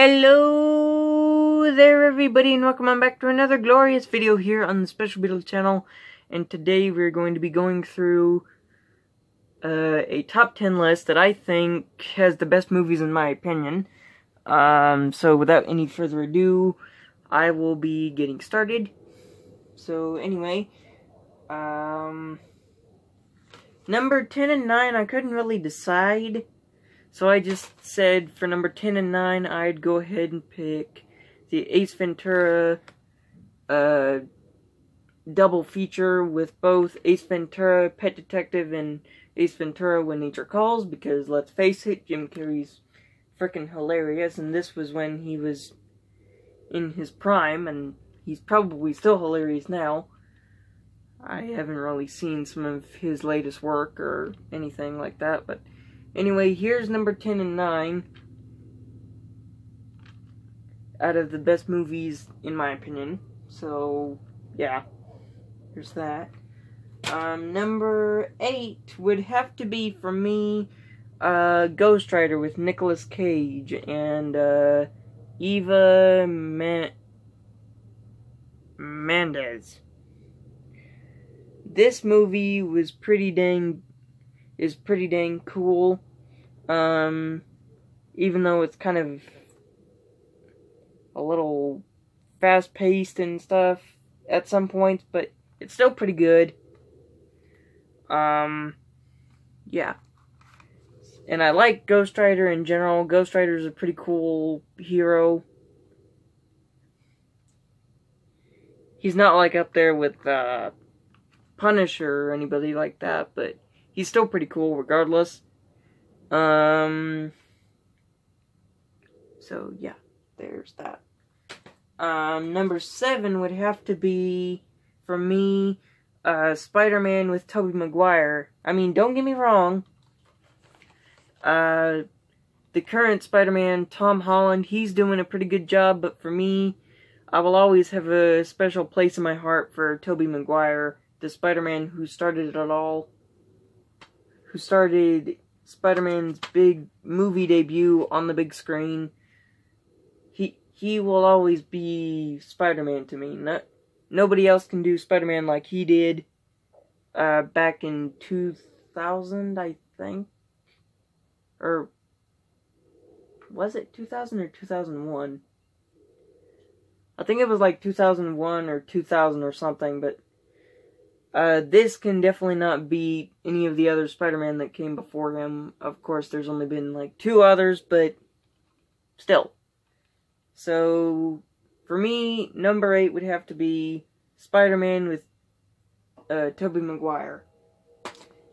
Hello there everybody, and welcome on back to another glorious video here on the Special Beetle channel. And today we're going to be going through a top 10 list that I think has the best movies in my opinion. So without any further ado, I will be getting started. So anyway, number 10 and 9 I couldn't really decide. So I just said for number 10 and 9, I'd go ahead and pick the Ace Ventura double feature with both Ace Ventura, Pet Detective, and Ace Ventura When Nature Calls, because let's face it, Jim Carrey's freaking hilarious, and this was when he was in his prime, and he's probably still hilarious now. I haven't really seen some of his latest work or anything like that, but anyway, here's number 10 and 9 out of the best movies in my opinion. So, yeah, here's that. Number 8 would have to be, for me, Ghost Rider with Nicolas Cage and Eva Mendes. This movie was pretty dang cool, even though it's kind of a little fast-paced and stuff at some points, but it's still pretty good. Yeah. And I like Ghost Rider in general. Ghost Rider is a pretty cool hero. He's not like up there with Punisher or anybody like that, but he's still pretty cool regardless. So yeah, there's that. Number 7 would have to be, for me, Spider-Man with Tobey Maguire. I mean, don't get me wrong. The current Spider-Man, Tom Holland, he's doing a pretty good job, but for me, I will always have a special place in my heart for Tobey Maguire, the Spider-Man who started it all. Who started Spider-Man's big movie debut on the big screen. He will always be Spider-Man to me. Nobody else can do Spider-Man like he did back in 2000, I think. Or was it 2000 or 2001? I think it was like 2001 or 2000 or something, but this can definitely not beat any of the other Spider-Man that came before him. Of course, there's only been like 2 others, but still. So, for me, number 8 would have to be Spider-Man with Tobey Maguire.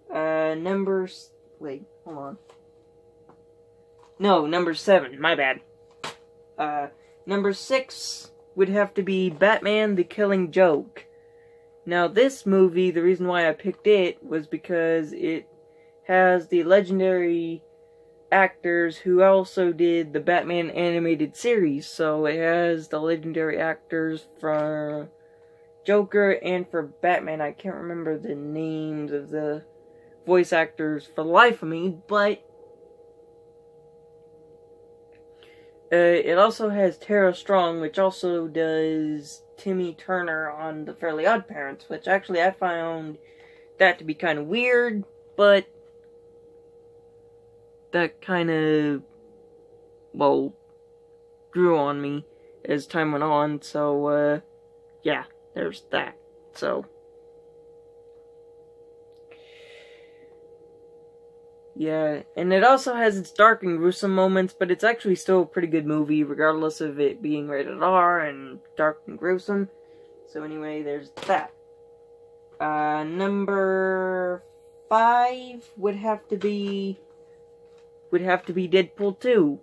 Wait, hold on. No, number 7, my bad. Number 6 would have to be Batman: The Killing Joke. Now, this movie, the reason why I picked it was because it has the legendary actors who also did the Batman animated series. So it has the legendary actors for Joker and for Batman. I can't remember the names of the voice actors for the life of me, but it also has Tara Strong, which also does Timmy Turner on The Fairly OddParents, which actually I found that to be kind of weird, but that kind of, well, grew on me as time went on, so, yeah, there's that, so. Yeah, and it also has its dark and gruesome moments, but it's actually still a pretty good movie, regardless of it being rated R and dark and gruesome. So anyway, there's that. Number 5 would have to be Deadpool 2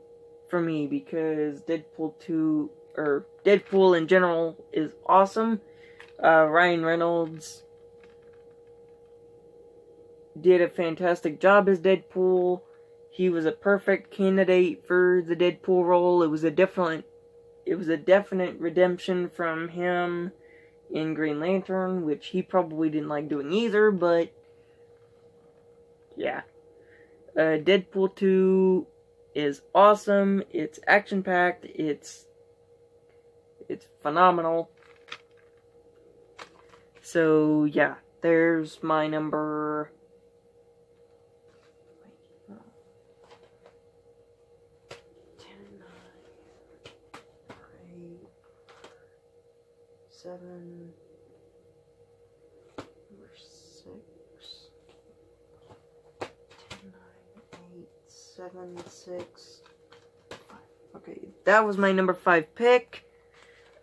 for me, because Deadpool 2, or Deadpool in general, is awesome. Ryan Reynolds did a fantastic job as Deadpool. He was a perfect candidate for the Deadpool role. It was a definite redemption from him in Green Lantern, which he probably didn't like doing either, but yeah. Deadpool 2 is awesome. It's action-packed. It's phenomenal. So, yeah, there's my number... 7, number 6, 10, 9, 8, 7, 6, 5. Okay, that was my number 5 pick.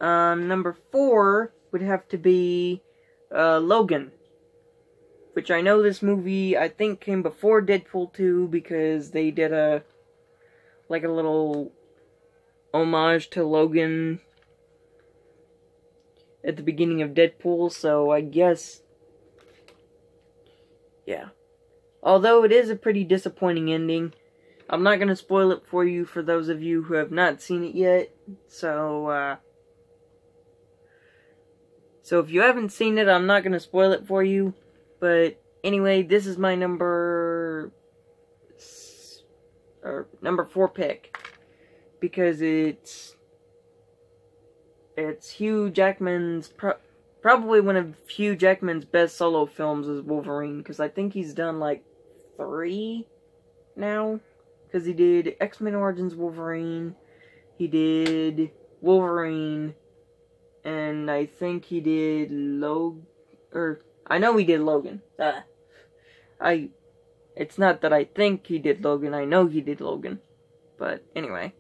Number 4 would have to be Logan, which I know this movie I think came before Deadpool 2 because they did a little homage to Logan at the beginning of Deadpool, so I guess, yeah. Although it is a pretty disappointing ending, I'm not going to spoil it for you for those of you who have not seen it yet, so if you haven't seen it, I'm not going to spoil it for you, but anyway, this is my number 4 pick, because it's Hugh Jackman's, probably one of Hugh Jackman's best solo films is Wolverine, because I think he's done like 3 now, because he did X-Men Origins Wolverine, he did Wolverine, and I think he did I know he did Logan. It's not that I think he did Logan, I know he did Logan, but anyway.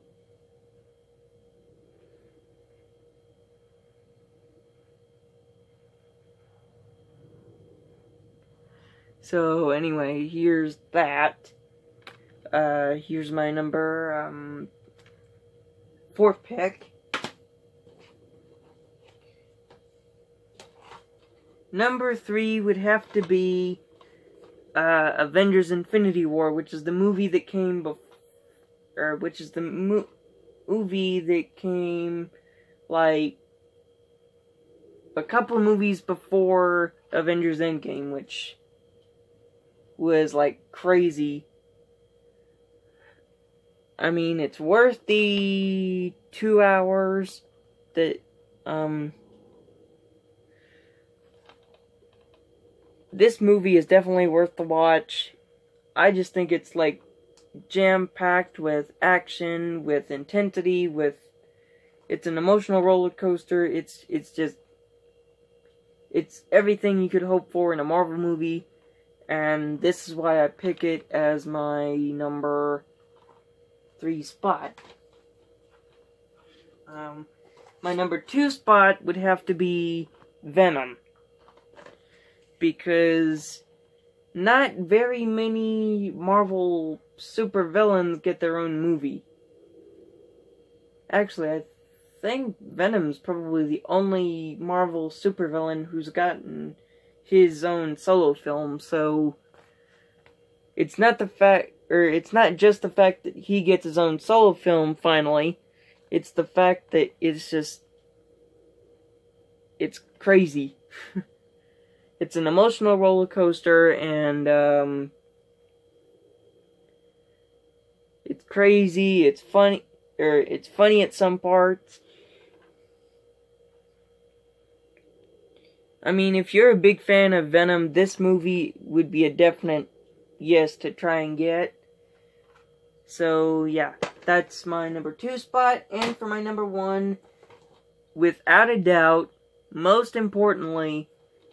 So, anyway, here's that. Here's my number, 4 pick. Number 3 would have to be, Avengers Infinity War, which is the movie that came movie that came, like, a couple of movies before Avengers Endgame, which was like crazy. I mean, it's worth the 2 hours that this movie is definitely worth the watch. I just think it's like jam-packed with action, with intensity, it's an emotional roller coaster. It's everything you could hope for in a Marvel movie. And this is why I pick it as my number 3 spot. My number 2 spot would have to be Venom. Because not very many Marvel supervillains get their own movie. Actually, I think Venom's probably the only Marvel supervillain who's gotten his own solo film, so it's not just the fact that he gets his own solo film finally, it's the fact that it's crazy. It's an emotional roller coaster, and it's crazy, it's funny at some parts. I mean, if you're a big fan of Venom, this movie would be a definite yes to try and get. So, yeah, that's my number 2 spot. And for my number 1, without a doubt, most importantly,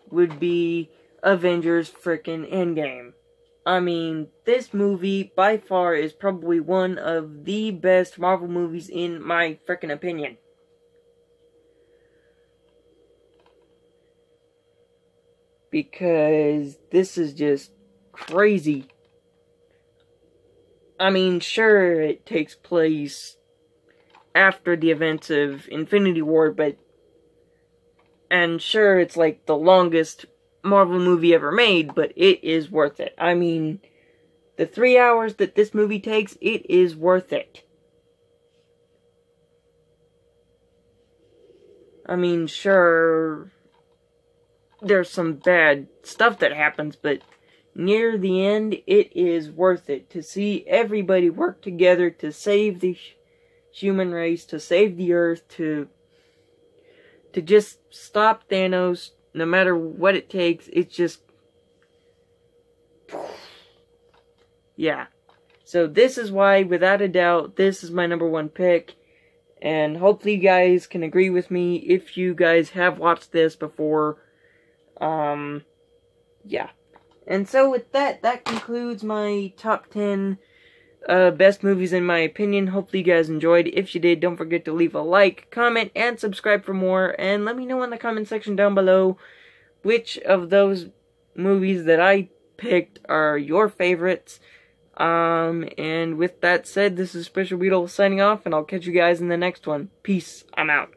would be Avengers frickin' Endgame. I mean, this movie, by far, is probably one of the best Marvel movies in my frickin' opinion. Because this is just crazy. I mean, sure, it takes place after the events of Infinity War, and sure, it's like the longest Marvel movie ever made, but it is worth it. I mean, the 3 hours that this movie takes, it is worth it. I mean, sure, there's some bad stuff that happens, but near the end, it is worth it to see everybody work together to save the human race, to save the Earth, to just stop Thanos, no matter what it takes. It's just... yeah. So this is why, without a doubt, this is my #1 pick. And hopefully you guys can agree with me if you guys have watched this before. Yeah. And so with that, that concludes my top 10 best movies in my opinion. Hopefully you guys enjoyed. If you did, don't forget to leave a like, comment, and subscribe for more. And let me know in the comment section down below which of those movies that I picked are your favorites. And with that said, this is Special Beetle signing off, and I'll catch you guys in the next one. Peace. I'm out.